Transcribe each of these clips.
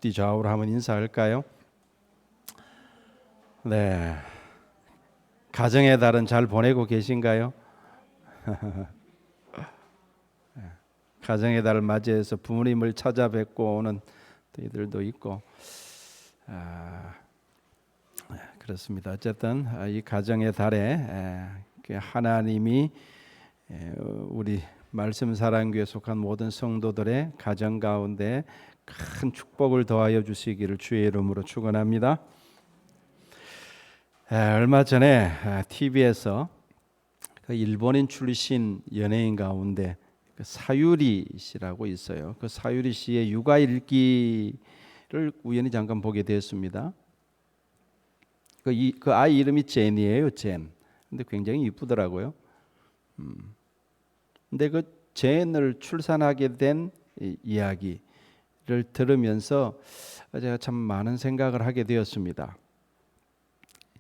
앞뒤 좌우로 한번 인사할까요? 네, 가정의 달은 잘 보내고 계신가요? 가정의 달을 맞이해서 부모님을 찾아뵙고 오는 이들도 있고, 그렇습니다. 어쨌든 이 가정의 달에 하나님이 우리 말씀사랑교회에 속한 모든 성도들의 가정 가운데 큰 축복을 더하여 주시기를 주의 이름으로 축원합니다. 얼마 전에 TV에서 그 일본인 출신 연예인 가운데 그 사유리 씨라고 있어요. 그 사유리 씨의 육아 일기를 우연히 잠깐 보게 되었습니다. 그 아이 이름이 젠이에요, 젠. 근데 굉장히 이쁘더라고요. 근데 그 젠을 출산하게 된 이야기를 들으면서 제가 참 많은 생각을 하게 되었습니다.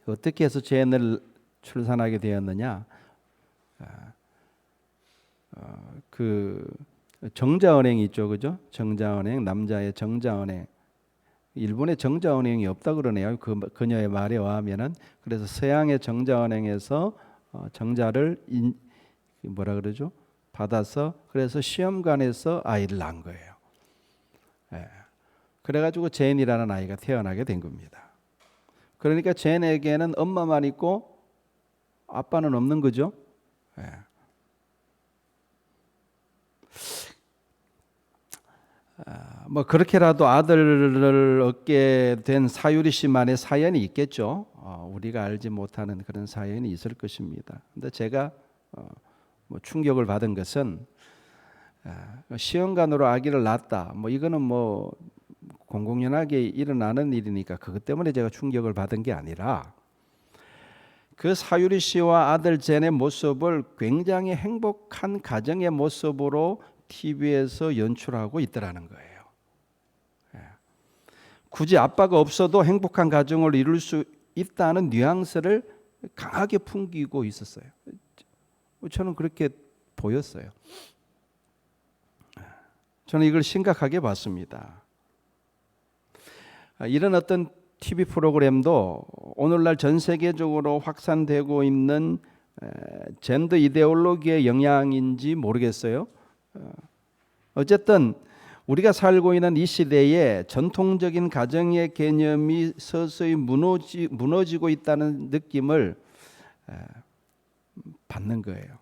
어떻게 해서 젠을 출산하게 되었느냐? 그 정자은행 있죠, 그죠? 정자은행, 남자의 정자은행. 일본에 정자은행이 없다 그러네요. 그녀의 말에 의하면은. 그래서 서양의 정자은행에서 정자를 뭐라 그러죠? 받아서 그래서 시험관에서 아이를 낳은 거예요. 그래가지고 젠이라는 아이가 태어나게 된 겁니다. 그러니까 젠에게는 엄마만 있고 아빠는 없는 거죠. 뭐 그렇게라도 아들을 얻게 된 사유리 씨만의 사연이 있겠죠. 우리가 알지 못하는 그런 사연이 있을 것입니다. 근데 제가 뭐 충격을 받은 것은 시험관으로 아기를 낳았다. 뭐 이거는 뭐 공공연하게 일어나는 일이니까 그것 때문에 제가 충격을 받은 게 아니라 그 사유리 씨와 아들 젠의 모습을 굉장히 행복한 가정의 모습으로 TV에서 연출하고 있더라는 거예요. 굳이 아빠가 없어도 행복한 가정을 이룰 수 있다는 뉘앙스를 강하게 풍기고 있었어요. 저는 그렇게 보였어요. 저는 이걸 심각하게 봤습니다. 이런 어떤 TV 프로그램도 오늘날 전 세계적으로 확산되고 있는 젠더 이데올로기의 영향인지 모르겠어요. 어쨌든 우리가 살고 있는 이 시대에 전통적인 가정의 개념이 서서히 무너지고 있다는 느낌을 받는 거예요.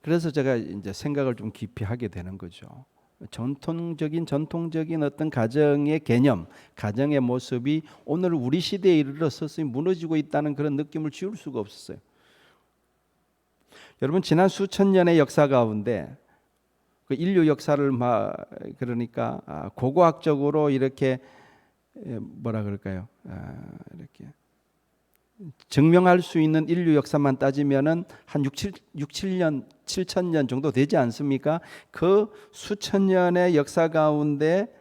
그래서 제가 이제 생각을 좀 깊이 하게 되는 거죠. 전통적인 어떤 가정의 개념, 가정의 모습이 오늘 우리 시대에 이르러 서서히 무너지고 있다는 그런 느낌을 지울 수가 없었어요. 여러분 지난 수천 년의 역사 가운데 그 인류 역사를 그러니까 고고학적으로 이렇게 뭐라 그럴까요? 이렇게 증명할 수 있는 인류 역사만 따지면은 한 7천 년 정도 되지 않습니까? 그 수천 년의 역사 가운데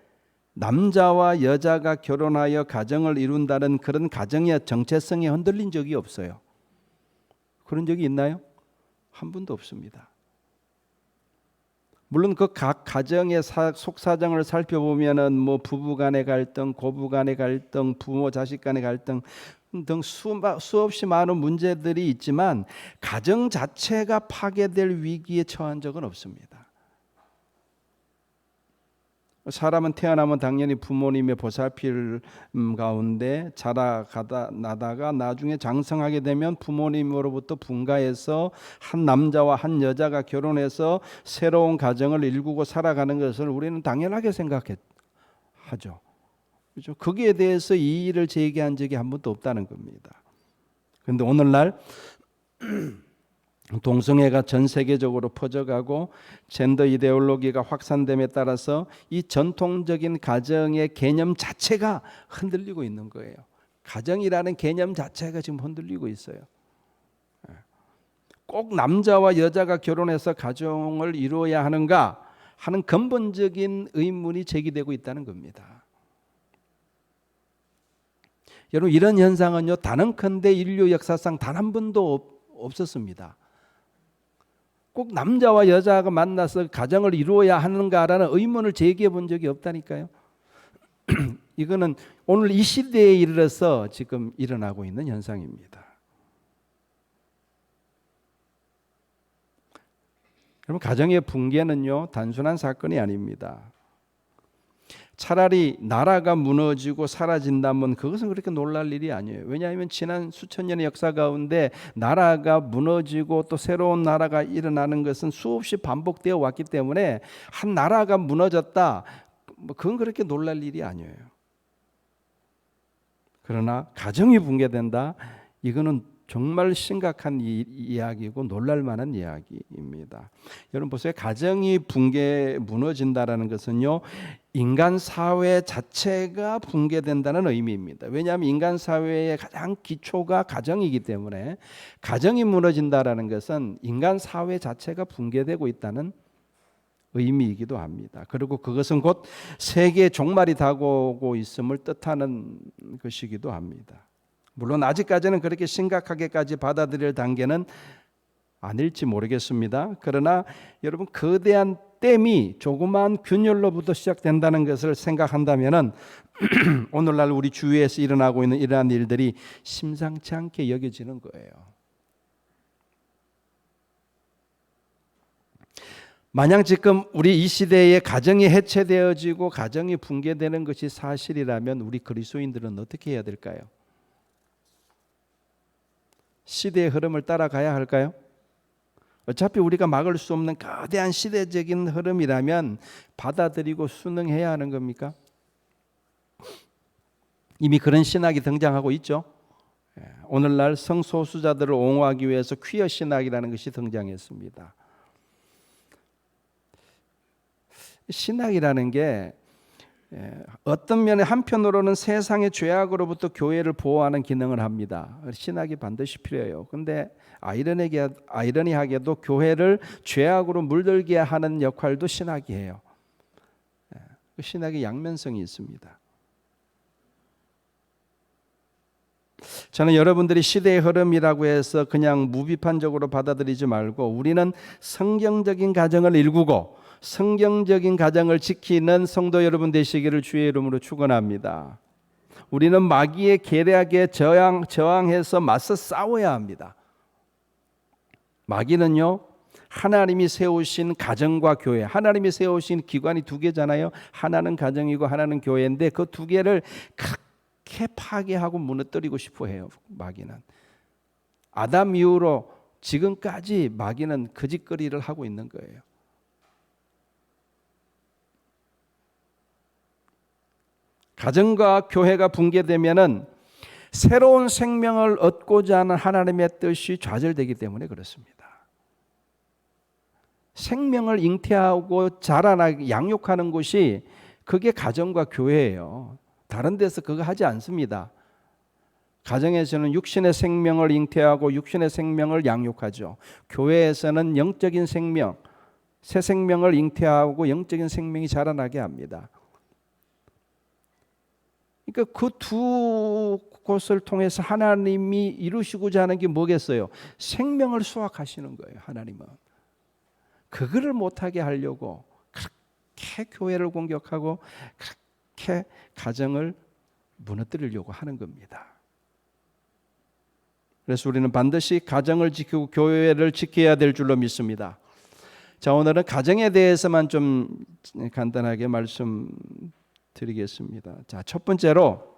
남자와 여자가 결혼하여 가정을 이룬다는 그런 가정의 정체성이 흔들린 적이 없어요. 그런 적이 있나요? 한 번도 없습니다. 물론 그 각 가정의 속사정을 살펴보면은 뭐 부부 간의 갈등, 고부 간의 갈등, 부모 자식 간의 갈등 등 수없이 많은 문제들이 있지만 가정 자체가 파괴될 위기에 처한 적은 없습니다. 사람은 태어나면 당연히 부모님의 보살핌 가운데 자라가다 나다가 나중에 장성하게 되면 부모님으로부터 분가해서 한 남자와 한 여자가 결혼해서 새로운 가정을 일구고 살아가는 것을 우리는 당연하게 생각하죠. 그렇죠? 거기에 대해서 이의를 제기한 적이 한 번도 없다는 겁니다. 그런데 오늘날 동성애가 전 세계적으로 퍼져가고 젠더 이데올로기가 확산됨에 따라서 이 전통적인 가정의 개념 자체가 흔들리고 있는 거예요. 가정이라는 개념 자체가 지금 흔들리고 있어요. 꼭 남자와 여자가 결혼해서 가정을 이루어야 하는가 하는 근본적인 의문이 제기되고 있다는 겁니다. 여러분 이런 현상은요 단언컨대 인류 역사상 단 한 번도 없었습니다. 꼭 남자와 여자가 만나서 가정을 이루어야 하는가라는 의문을 제기해 본 적이 없다니까요. 이거는 오늘 이 시대에 이르러서 지금 일어나고 있는 현상입니다. 여러분, 가정의 붕괴는요, 단순한 사건이 아닙니다. 차라리 나라가 무너지고 사라진다면 그것은 그렇게 놀랄 일이 아니에요. 왜냐하면 지난 수천 년의 역사 가운데 나라가 무너지고 또 새로운 나라가 일어나는 것은 수없이 반복되어 왔기 때문에 한 나라가 무너졌다, 그건 그렇게 놀랄 일이 아니에요. 그러나 가정이 붕괴된다, 이거는 정말 심각한 이야기고 놀랄 만한 이야기입니다. 여러분 보세요. 가정이 무너진다라는 것은요, 인간 사회 자체가 붕괴된다는 의미입니다. 왜냐하면 인간 사회의 가장 기초가 가정이기 때문에 가정이 무너진다라는 것은 인간 사회 자체가 붕괴되고 있다는 의미이기도 합니다. 그리고 그것은 곧 세계의 종말이 다가오고 있음을 뜻하는 것이기도 합니다. 물론 아직까지는 그렇게 심각하게까지 받아들일 단계는 아닐지 모르겠습니다. 그러나 여러분, 거대한 댐이 조그마한 균열로부터 시작된다는 것을 생각한다면 오늘날 우리 주위에서 일어나고 있는 이러한 일들이 심상치 않게 여겨지는 거예요. 만약 지금 우리 이 시대에 가정이 해체되어지고 가정이 붕괴되는 것이 사실이라면 우리 그리스도인들은 어떻게 해야 될까요? 시대의 흐름을 따라가야 할까요? 어차피 우리가 막을 수 없는 거대한 시대적인 흐름이라면 받아들이고 순응해야 하는 겁니까? 이미 그런 신학이 등장하고 있죠. 오늘날 성소수자들을 옹호하기 위해서 퀴어 신학이라는 것이 등장했습니다. 신학이라는 게 어떤 면에 한편으로는 세상의 죄악으로부터 교회를 보호하는 기능을 합니다. 신학이 반드시 필요해요. 그런데 아이러니하게도 교회를 죄악으로 물들게 하는 역할도 신학이 해요. 신학의 양면성이 있습니다. 저는 여러분들이 시대의 흐름이라고 해서 그냥 무비판적으로 받아들이지 말고 우리는 성경적인 가정을 일구고 성경적인 가정을 지키는 성도 여러분 되시기를 주의 이름으로 축원합니다. 우리는 마귀의 계략에 저항해서 맞서 싸워야 합니다. 마귀는요, 하나님이 세우신 가정과 교회, 하나님이 세우신 기관이 두 개잖아요. 하나는 가정이고 하나는 교회인데 그 두 개를 그렇게 파괴하고 무너뜨리고 싶어 해요. 마귀는. 아담 이후로 지금까지 마귀는 그 짓거리를 하고 있는 거예요. 가정과 교회가 붕괴되면은 새로운 생명을 얻고자 하는 하나님의 뜻이 좌절되기 때문에 그렇습니다. 생명을 잉태하고 자라나게 양육하는 곳이 그게 가정과 교회예요. 다른 데서 그거 하지 않습니다. 가정에서는 육신의 생명을 잉태하고 육신의 생명을 양육하죠. 교회에서는 영적인 생명, 새 생명을 잉태하고 영적인 생명이 자라나게 합니다. 그러니까 그 두 곳을 통해서 하나님이 이루시고자 하는 게 뭐겠어요? 생명을 수확하시는 거예요. 하나님은. 그거를 못하게 하려고 그렇게 교회를 공격하고 그렇게 가정을 무너뜨리려고 하는 겁니다. 그래서 우리는 반드시 가정을 지키고 교회를 지켜야 될 줄로 믿습니다. 자, 오늘은 가정에 대해서만 좀 간단하게 말씀드리겠습니다. 자, 첫 번째로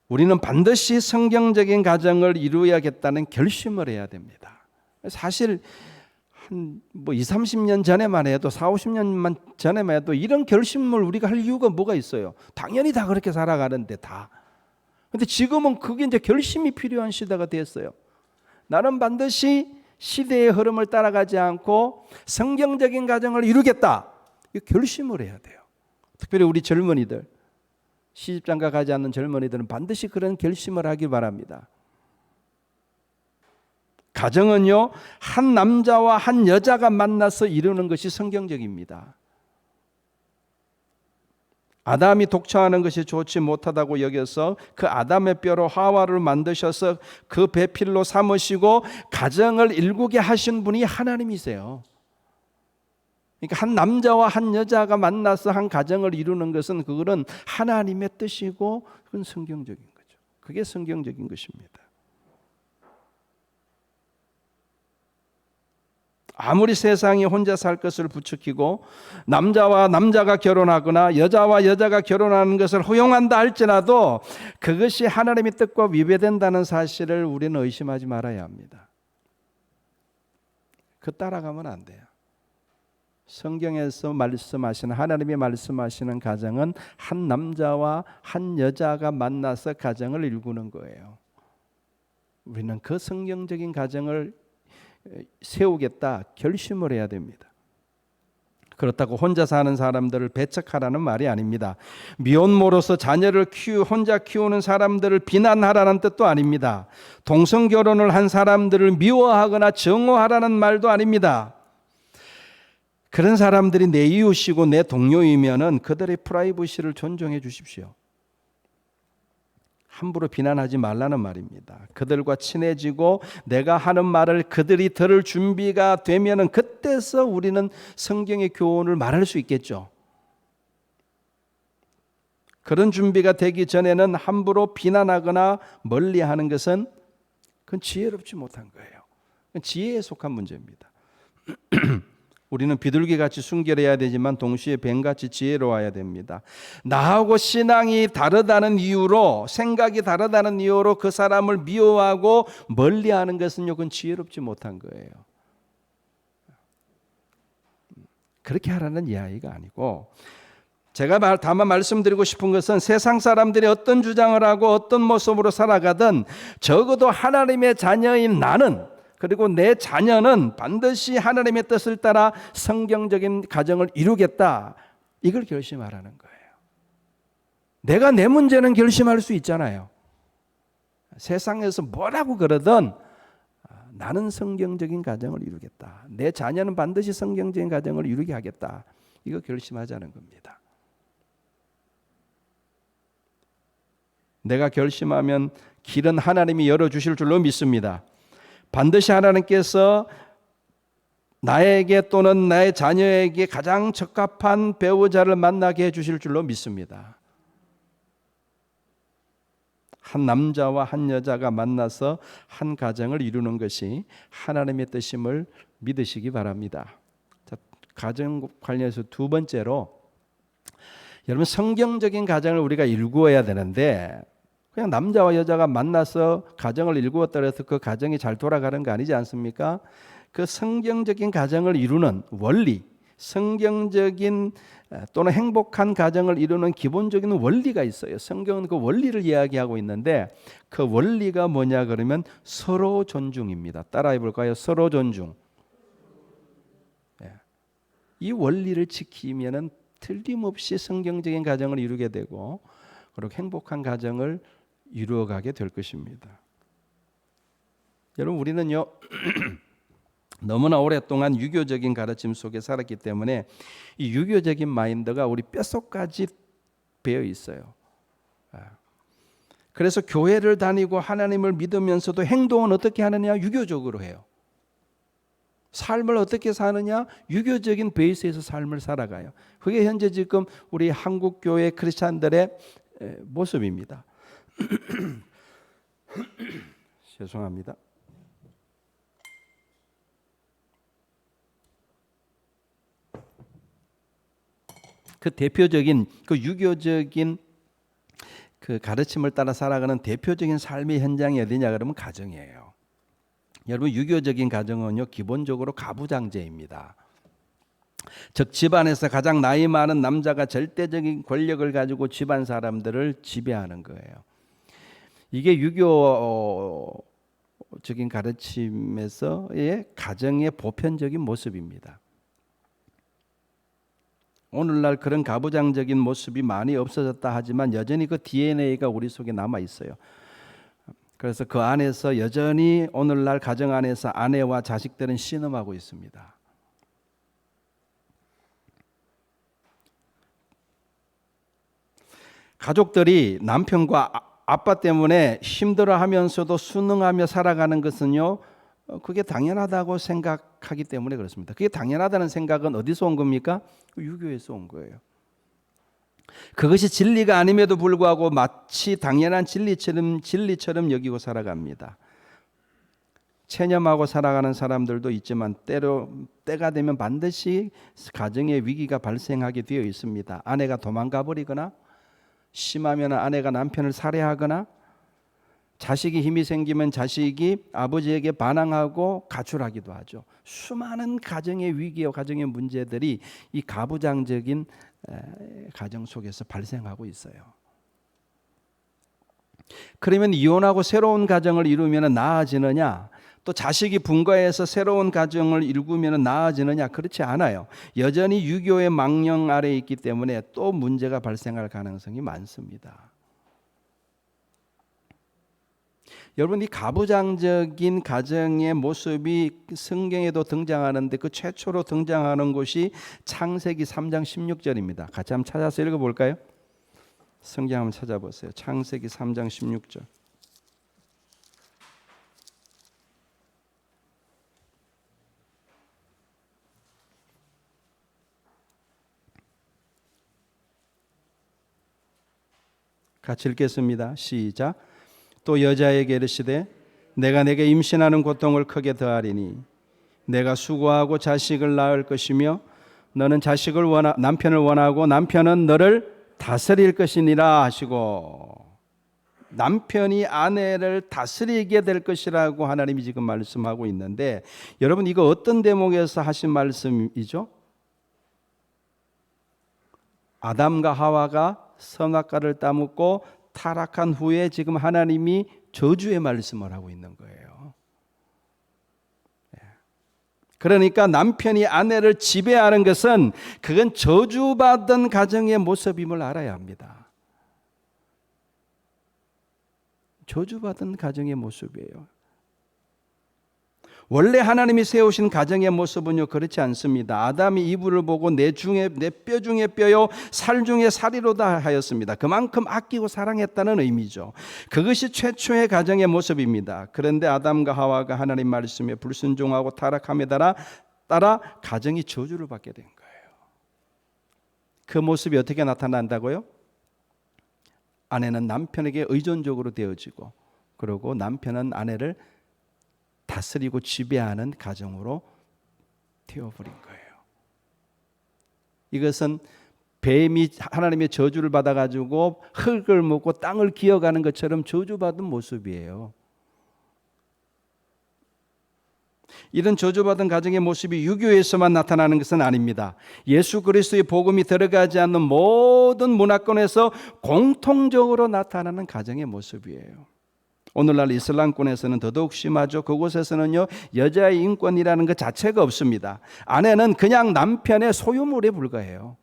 우리는 반드시 성경적인 가정을 이루어야겠다는 결심을 해야 됩니다. 사실 한 20, 30년 전에만 해도 40, 50년 전에만 해도 이런 결심을 우리가 할 이유가 뭐가 있어요? 당연히 다 그렇게 살아가는데 다. 근데 지금은 그게 이제 결심이 필요한 시대가 됐어요. 나는 반드시 시대의 흐름을 따라가지 않고 성경적인 가정을 이루겠다. 이 결심을 해야 돼요. 특별히 우리 젊은이들, 시집장가 가지 않는 젊은이들은 반드시 그런 결심을 하길 바랍니다. 가정은요, 한 남자와 한 여자가 만나서 이루는 것이 성경적입니다. 아담이 독처하는 것이 좋지 못하다고 여겨서 그 아담의 뼈로 하와를 만드셔서 그 배필로 삼으시고 가정을 일구게 하신 분이 하나님이세요. 그러니까 한 남자와 한 여자가 만나서 한 가정을 이루는 것은 그거는 하나님의 뜻이고 그건 성경적인 거죠. 그게 성경적인 것입니다. 아무리 세상이 혼자 살 것을 부추기고 남자와 남자가 결혼하거나 여자와 여자가 결혼하는 것을 허용한다 할지라도 그것이 하나님의 뜻과 위배된다는 사실을 우리는 의심하지 말아야 합니다. 그 따라가면 안 돼요. 성경에서 말씀하시는 하나님이 말씀하시는 가정은 한 남자와 한 여자가 만나서 가정을 이루는 거예요. 우리는 그 성경적인 가정을 세우겠다 결심을 해야 됩니다. 그렇다고 혼자 사는 사람들을 배척하라는 말이 아닙니다. 미혼모로서 자녀를 혼자 키우는 사람들을 비난하라는 뜻도 아닙니다. 동성결혼을 한 사람들을 미워하거나 정오하라는 말도 아닙니다. 그런 사람들이 내 이웃이고 내 동료이면은 그들의 프라이버시를 존중해 주십시오. 함부로 비난하지 말라는 말입니다. 그들과 친해지고 내가 하는 말을 그들이 들을 준비가 되면은 그때서 우리는 성경의 교훈을 말할 수 있겠죠. 그런 준비가 되기 전에는 함부로 비난하거나 멀리하는 것은 그건 지혜롭지 못한 거예요. 그건 지혜에 속한 문제입니다. 우리는 비둘기같이 순결해야 되지만 동시에 뱀같이 지혜로워야 됩니다. 나하고 신앙이 다르다는 이유로, 생각이 다르다는 이유로 그 사람을 미워하고 멀리하는 것은요, 그건 지혜롭지 못한 거예요. 그렇게 하라는 이야기가 아니고, 제가 다만 말씀드리고 싶은 것은 세상 사람들이 어떤 주장을 하고 어떤 모습으로 살아가든 적어도 하나님의 자녀인 나는, 그리고 내 자녀는 반드시 하나님의 뜻을 따라 성경적인 가정을 이루겠다. 이걸 결심하라는 거예요. 내가 내 문제는 결심할 수 있잖아요. 세상에서 뭐라고 그러든 나는 성경적인 가정을 이루겠다. 내 자녀는 반드시 성경적인 가정을 이루게 하겠다. 이거 결심하자는 겁니다. 내가 결심하면 길은 하나님이 열어주실 줄로 믿습니다. 반드시 하나님께서 나에게 또는 나의 자녀에게 가장 적합한 배우자를 만나게 해주실 줄로 믿습니다. 한 남자와 한 여자가 만나서 한 가정을 이루는 것이 하나님의 뜻임을 믿으시기 바랍니다. 자, 가정 관련해서 두 번째로, 여러분 성경적인 가정을 우리가 일구어야 되는데 그냥 남자와 여자가 만나서 가정을 일구었다 해서 그 가정이 잘 돌아가는 거 아니지 않습니까? 그 성경적인 가정을 이루는 원리, 성경적인 또는 행복한 가정을 이루는 기본적인 원리가 있어요. 성경은 그 원리를 이야기하고 있는데 그 원리가 뭐냐 그러면 서로 존중입니다. 따라해 볼까요? 서로 존중. 이 원리를 지키면은 틀림없이 성경적인 가정을 이루게 되고 그리고 행복한 가정을 이루어가게 될 것입니다. 여러분 우리는요 너무나 오랫동안 유교적인 가르침 속에 살았기 때문에 이 유교적인 마인드가 우리 뼛속까지 배어 있어요. 그래서 교회를 다니고 하나님을 믿으면서도 행동은 어떻게 하느냐? 유교적으로 해요. 삶을 어떻게 사느냐? 유교적인 베이스에서 삶을 살아가요. 그게 현재 지금 우리 한국 교회 크리스찬들의 모습입니다. 죄송합니다. 그 대표적인 그 유교적인 그 가르침을 따라 살아가는 대표적인 삶의 현장이 어디냐 그러면 가정이에요. 여러분 유교적인 가정은요 기본적으로 가부장제입니다. 즉 집안에서 가장 나이 많은 남자가 절대적인 권력을 가지고 집안 사람들을 지배하는 거예요. 이게 유교적인 가르침에서의 가정의 보편적인 모습입니다. 오늘날 그런 가부장적인 모습이 많이 없어졌다 하지만 여전히 그 DNA가 우리 속에 남아 있어요. 그래서 그 안에서 여전히 오늘날 가정 안에서 아내와 자식들은 신음하고 있습니다. 가족들이 남편과 아빠 때문에 힘들어하면서도 순응하며 살아가는 것은요, 그게 당연하다고 생각하는 생각하기 때문에 그렇습니다. 그게 당연하다는 생각은 어디서 온 겁니까? 유교에서 온 거예요. 그것이 진리가 아님에도 불구하고 마치 당연한 진리처럼 여기고 살아갑니다. 체념하고 살아가는 사람들도 있지만 때가 되면 반드시 가정의 위기가 발생하게 되어 있습니다. 아내가 도망가 버리거나, 심하면 아내가 남편을 살해하거나, 자식이 힘이 생기면 자식이 아버지에게 반항하고 가출하기도 하죠. 수많은 가정의 위기와 가정의 문제들이 이 가부장적인 가정 속에서 발생하고 있어요. 그러면 이혼하고 새로운 가정을 이루면 나아지느냐? 또 자식이 분가해서 새로운 가정을 이루면 나아지느냐? 그렇지 않아요. 여전히 유교의 망령 아래에 있기 때문에 또 문제가 발생할 가능성이 많습니다. 여러분, 이 가부장적인 가정의 모습이 성경에도 등장하는데 그 최초로 등장하는 곳이 창세기 3장 16절입니다. 같이 한번 찾아서 읽어볼까요? 성경 한번 찾아보세요. 창세기 3장 16절. 같이 읽겠습니다. 시작. 또 여자에게 이르시되 내가 내게 임신하는 고통을 크게 더하리니 내가 수고하고 자식을 낳을 것이며 너는 남편을 원하고 남편은 너를 다스릴 것이니라 하시고, 남편이 아내를 다스리게 될 것이라고 하나님이 지금 말씀하고 있는데, 여러분 이거 어떤 대목에서 하신 말씀이죠? 아담과 하와가 선악과를 따먹고 타락한 후에 지금 하나님이 저주의 말씀을 하고 있는 거예요. 그러니까 남편이 아내를 지배하는 것은 그건 저주받은 가정의 모습임을 알아야 합니다. 저주받은 가정의 모습이에요. 원래 하나님이 세우신 가정의 모습은요 그렇지 않습니다. 아담이 이브를 보고 내 뼈 중에 뼈요 살 중에 살이로다 하였습니다. 그만큼 아끼고 사랑했다는 의미죠. 그것이 최초의 가정의 모습입니다. 그런데 아담과 하와가 하나님 말씀에 불순종하고 타락함에 따라 가정이 저주를 받게 된 거예요. 그 모습이 어떻게 나타난다고요? 아내는 남편에게 의존적으로 되어지고, 그리고 남편은 아내를 다스리고 지배하는 가정으로 되어버린 거예요. 이것은 뱀이 하나님의 저주를 받아가지고 흙을 먹고 땅을 기어가는 것처럼 저주받은 모습이에요. 이런 저주받은 가정의 모습이 유교에서만 나타나는 것은 아닙니다. 예수 그리스도의 복음이 들어가지 않는 모든 문화권에서 공통적으로 나타나는 가정의 모습이에요. 오늘날 이슬람권에서는 더더욱 심하죠. 그곳에서는요 여자의 인권이라는 것 자체가 없습니다. 아내는 그냥 남편의 소유물에 불과해요.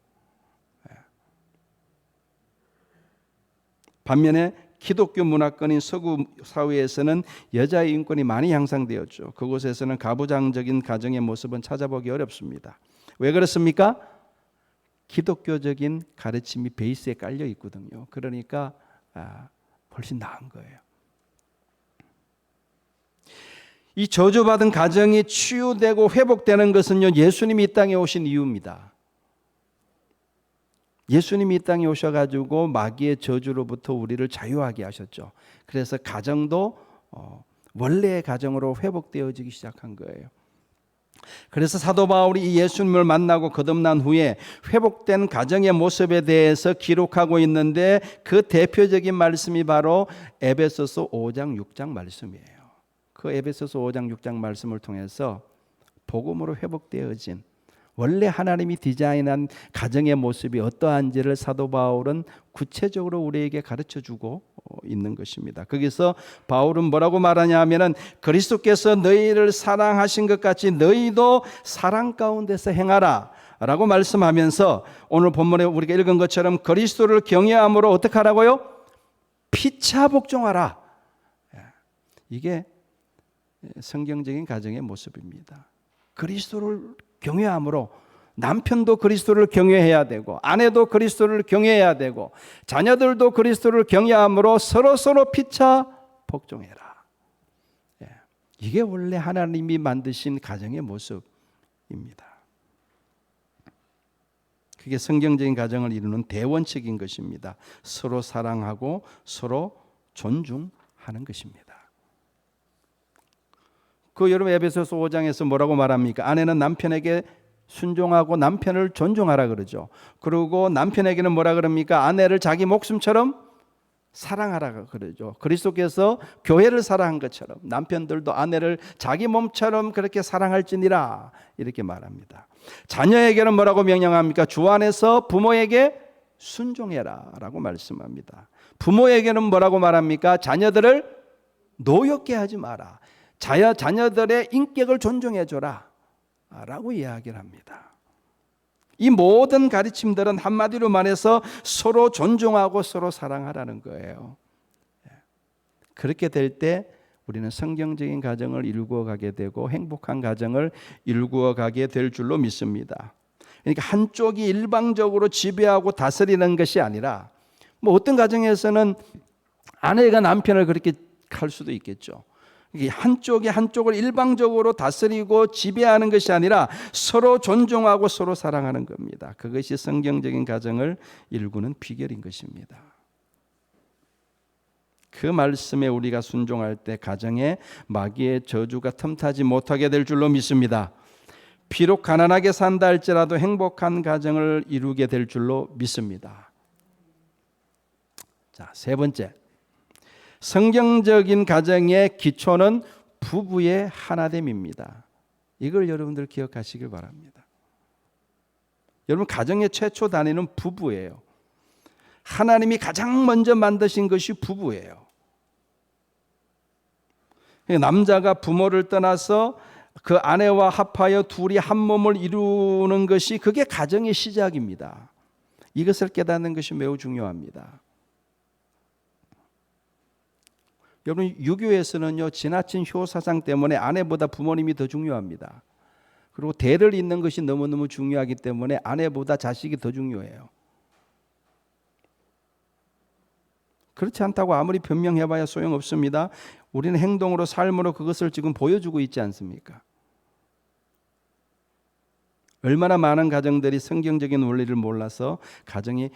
반면에 기독교 문화권인 서구 사회에서는 여자의 인권이 많이 향상되었죠. 그곳에서는 가부장적인 가정의 모습은 찾아보기 어렵습니다. 왜 그렇습니까? 기독교적인 가르침이 베이스에 깔려 있거든요. 그러니까 훨씬 나은 거예요. 이 저주받은 가정이 치유되고 회복되는 것은요 예수님이 이 땅에 오신 이유입니다. 예수님이 이 땅에 오셔가지고 마귀의 저주로부터 우리를 자유하게 하셨죠. 그래서 가정도 원래의 가정으로 회복되어지기 시작한 거예요. 그래서 사도 바울이 이 예수님을 만나고 거듭난 후에 회복된 가정의 모습에 대해서 기록하고 있는데, 그 대표적인 말씀이 바로 에베소서 5장 6장 말씀이에요. 그 에베소서 5장 6장 말씀을 통해서 복음으로 회복되어진 원래 하나님이 디자인한 가정의 모습이 어떠한지를 사도 바울은 구체적으로 우리에게 가르쳐주고 있는 것입니다. 거기서 바울은 뭐라고 말하냐 하면은 그리스도께서 너희를 사랑하신 것 같이 너희도 사랑 가운데서 행하라 라고 말씀하면서, 오늘 본문에 우리가 읽은 것처럼 그리스도를 경외함으로 어떻게 하라고요? 피차 복종하라. 이게 성경적인 가정의 모습입니다. 그리스도를 경외함으로 남편도 그리스도를 경외해야 되고, 아내도 그리스도를 경외해야 되고, 자녀들도 그리스도를 경외함으로 서로 피차 복종해라. 이게 원래 하나님이 만드신 가정의 모습, 그게 성경적인 가정을 이루는 대원칙인 것입니다. 서로 사랑하고 서로 존중하는 것입니다. 그 여러분 에베소서 5장에서 뭐라고 말합니까? 아내는 남편에게 순종하고 남편을 존중하라 그러죠. 그리고 남편에게는 뭐라 그럽니까? 아내를 자기 목숨처럼 사랑하라 그러죠. 그리스도께서 교회를 사랑한 것처럼 남편들도 아내를 자기 몸처럼 그렇게 사랑할지니라 이렇게 말합니다. 자녀에게는 뭐라고 명령합니까? 주 안에서 부모에게 순종해라 라고 말씀합니다. 부모에게는 뭐라고 말합니까? 자녀들을 노엽게 하지 마라. 자녀들의 인격을 존중해 줘라 라고 이야기를 합니다. 이 모든 가르침들은 한마디로 말해서 서로 존중하고 서로 사랑하라는 거예요. 그렇게 될 때 우리는 성경적인 가정을 이루어 가게 되고 행복한 가정을 이루어 가게 될 줄로 믿습니다. 그러니까 한쪽이 일방적으로 지배하고 다스리는 것이 아니라 뭐 어떤 가정에서는 아내가 남편을 그렇게 할 수도 있겠죠. 한쪽이 한쪽을 일방적으로 다스리고 지배하는 것이 아니라 서로 존중하고 서로 사랑하는 겁니다. 그것이 성경적인 가정을 일구는 비결인 것입니다. 그 말씀에 우리가 순종할 때 가정에 마귀의 저주가 틈타지 못하게 될 줄로 믿습니다. 비록 가난하게 산다 할지라도 행복한 가정을 이루게 될 줄로 믿습니다. 자, 세 번째. 성경적인 가정의 기초는 부부의 하나됨입니다. 이걸 여러분들 기억하시길 바랍니다. 여러분 가정의 최초 단위는 부부예요. 하나님이 가장 먼저 만드신 것이 부부예요. 남자가 부모를 떠나서 그 아내와 합하여 둘이 한 몸을 이루는 것이 그게 가정의 시작입니다. 이것을 깨닫는 것이 매우 중요합니다. 여러분 유교에서는요 지나친 효사상 때문에 아내보다 부모님이 더 중요합니다. 그리고 대를 잇는 것이 너무너무 중요하기 때문에 아내보다 자식이 더 중요해요. 그렇지 않다고 아무리 변명해봐야 소용없습니다. 우리는 행동으로 삶으로 그것을 지금 보여주고 있지 않습니까? 얼마나 많은 가정들이 성경적인 원리를 몰라서 가정이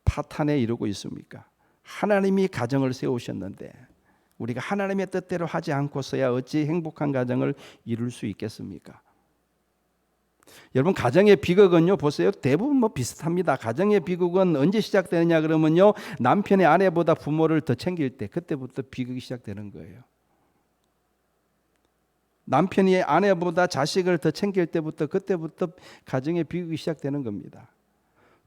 파탄에 이르고 있습니까? 하나님이 가정을 세우셨는데 우리가 하나님의 뜻대로 하지 않고서야 어찌 행복한 가정을 이룰 수 있겠습니까? 여러분 가정의 비극은요 보세요 대부분 뭐 비슷합니다. 가정의 비극은 언제 시작되느냐 그러면요 남편이 아내보다 부모를 더 챙길 때 그때부터 비극이 시작되는 거예요. 남편이 아내보다 자식을 더 챙길 때부터 그때부터 가정의 비극이 시작되는 겁니다.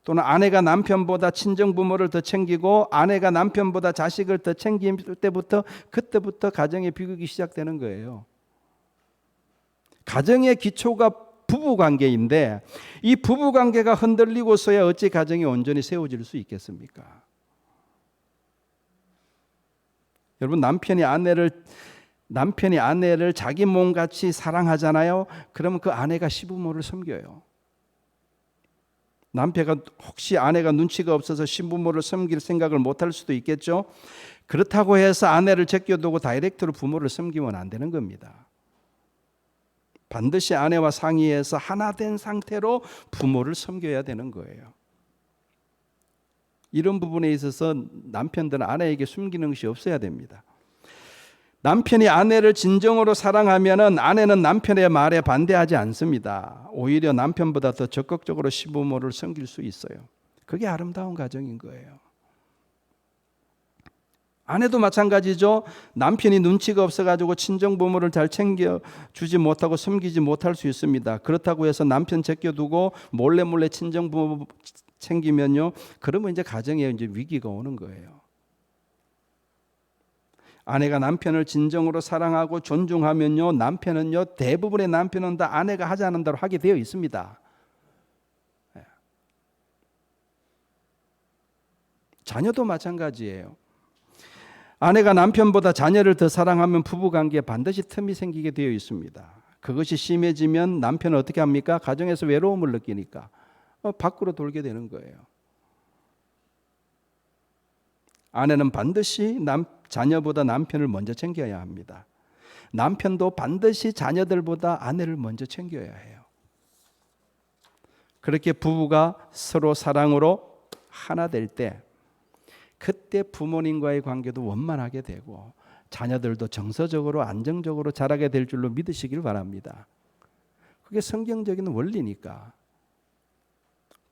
또는 아내가 남편보다 친정부모를 더 챙기고 아내가 남편보다 자식을 더 챙길 때부터 그때부터 가정의 비극이 시작되는 거예요. 가정의 기초가 부부관계인데 이 부부관계가 흔들리고서야 어찌 가정이 온전히 세워질 수 있겠습니까? 여러분 남편이 아내를 자기 몸같이 사랑하잖아요. 그러면 그 아내가 시부모를 섬겨요. 남편가 혹시 아내가 눈치가 없어서 신부모를 섬길 생각을 못할 수도 있겠죠. 그렇다고 해서 아내를 제껴두고 다이렉트로 부모를 섬기면 안 되는 겁니다. 반드시 아내와 상의해서 하나 된 상태로 부모를 섬겨야 되는 거예요. 이런 부분에 있어서 남편들은 아내에게 숨기는 것이 없어야 됩니다. 남편이 아내를 진정으로 사랑하면 아내는 남편의 말에 반대하지 않습니다. 오히려 남편보다 더 적극적으로 시부모를 섬길 수 있어요. 그게 아름다운 가정인 거예요. 아내도 마찬가지죠. 남편이 눈치가 없어가지고 친정부모를 잘 챙겨주지 못하고 섬기지 못할 수 있습니다. 그렇다고 해서 남편 제껴두고 몰래 친정부모 챙기면요, 그러면 이제 가정에 이제 위기가 오는 거예요. 아내가 남편을 진정으로 사랑하고 존중하면요, 남편은요, 대부분의 남편은 다 아내가 하지 않은 대로 하게 되어 있습니다. 자녀도 마찬가지예요. 아내가 남편보다 자녀를 더 사랑하면 부부관계에 반드시 틈이 생기게 되어 있습니다. 그것이 심해지면 남편은 어떻게 합니까? 가정에서 외로움을 느끼니까 밖으로 돌게 되는 거예요. 아내는 반드시 자녀보다 남편을 먼저 챙겨야 합니다. 남편도 반드시 자녀들보다 아내를 먼저 챙겨야 해요. 그렇게 부부가 서로 사랑으로 하나 될 때, 그때 부모님과의 관계도 원만하게 되고 자녀들도 정서적으로 안정적으로 자라게 될 줄로 믿으시길 바랍니다. 그게 성경적인 원리니까.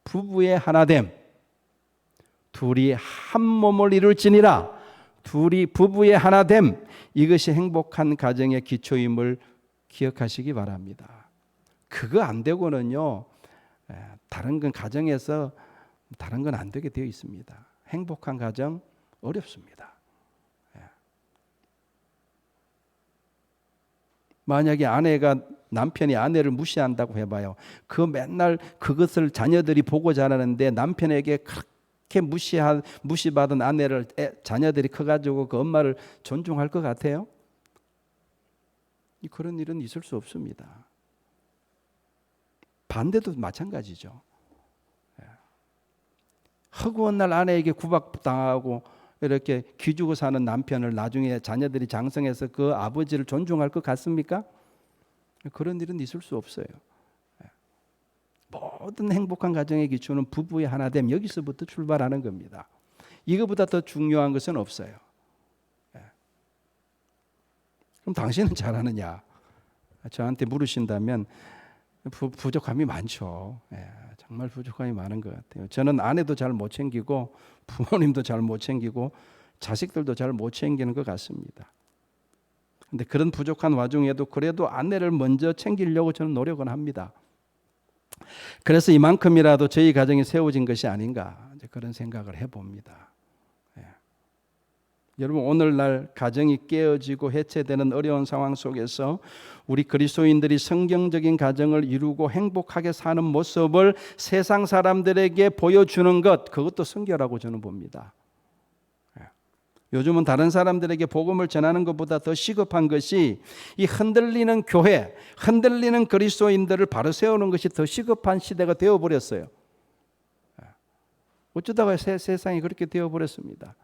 부부의 하나됨, 둘이 한 몸을 이룰지니라, 둘이 부부의 하나됨, 이것이 행복한 가정의 기초임을 기억하시기 바랍니다. 그거 안 되고는요, 다른 건 가정에서 다른 건 안 되게 되어 있습니다. 행복한 가정 어렵습니다. 만약에 남편이 아내를 무시한다고 해봐요. 그 맨날 그것을 자녀들이 보고 자라는데 남편에게 그렇게 무시받은 아내를 자녀들이 커가지고 그 엄마를 존중할 것 같아요? 그런 일은 있을 수 없습니다. 반대도 마찬가지죠. 허구한 날 아내에게 구박당하고 이렇게 기죽어 사는 남편을 나중에 자녀들이 장성해서 그 아버지를 존중할 것 같습니까? 그런 일은 있을 수 없어요. 모든 행복한 가정의 기초는 부부의 하나됨, 여기서부터 출발하는 겁니다. 이거보다 더 중요한 것은 없어요. 그럼 당신은 잘하느냐? 저한테 물으신다면 부족함이 많죠. 정말 부족함이 많은 것 같아요. 저는 아내도 잘 못 챙기고 부모님도 잘 못 챙기고 자식들도 잘 못 챙기는 것 같습니다. 그런데 그런 부족한 와중에도 그래도 아내를 먼저 챙기려고 저는 노력은 합니다. 그래서 이만큼이라도 저희 가정이 세워진 것이 아닌가 그런 생각을 해봅니다. 여러분, 오늘날 가정이 깨어지고 해체되는 어려운 상황 속에서 우리 그리스도인들이 성경적인 가정을 이루고 행복하게 사는 모습을 세상 사람들에게 보여주는 것, 그것도 선교라고 저는 봅니다. 요즘은 다른 사람들에게 복음을 전하는 것보다 더 시급한 것이 이 흔들리는 교회, 흔들리는 그리스도인들을 바로 세우는 것이 더 시급한 시대가 되어버렸어요. 어쩌다가 세상이 그렇게 되어버렸습니다.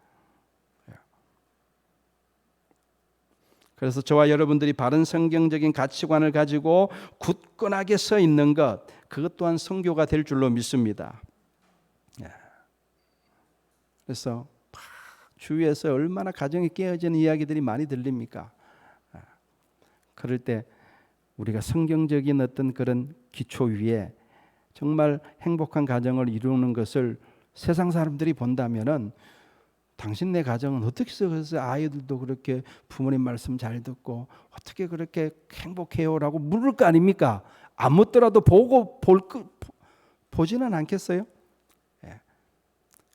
그래서 저와 여러분들이 바른 성경적인 가치관을 가지고 굳건하게 서 있는 것, 그것 또한 선교가 될 줄로 믿습니다. 그래서 주위에서 얼마나 가정이 깨어지는 이야기들이 많이 들립니까? 그럴 때 우리가 성경적인 어떤 그런 기초 위에 정말 행복한 가정을 이루는 것을 세상 사람들이 본다면은 당신네 가정은 어떻게 해서 아이들도 그렇게 부모님 말씀 잘 듣고 어떻게 그렇게 행복해요라고 물을 거 아닙니까? 안 묻더라도 보지는 않겠어요?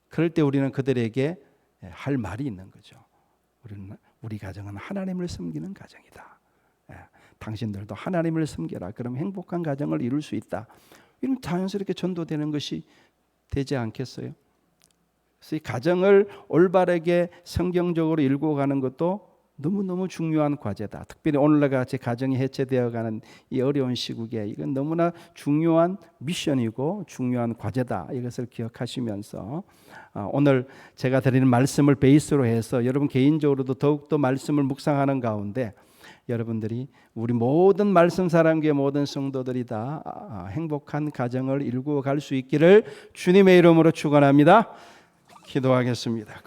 그럴 때 우리는 그들에게 할 말이 있는 거죠. 우리 가정은 하나님을 섬기는 가정이다. 당신들도 하나님을 섬겨라. 그럼 행복한 가정을 이룰 수 있다. 이런 자연스럽게 전도되는 것이 되지 않겠어요? 그래서 이 가정을 올바르게 성경적으로 일궈가는 것도 너무너무 중요한 과제다. 특별히 오늘날 같이 가정이 해체되어가는 이 어려운 시국에 이건 너무나 중요한 미션이고 중요한 과제다. 이것을 기억하시면서 오늘 제가 드리는 말씀을 베이스로 해서 여러분 개인적으로도 더욱더 말씀을 묵상하는 가운데 여러분들이 우리 모든 말씀 사람교회 모든 성도들이 다 행복한 가정을 일구어 갈 수 있기를 주님의 이름으로 축원합니다. 기도하겠습니다.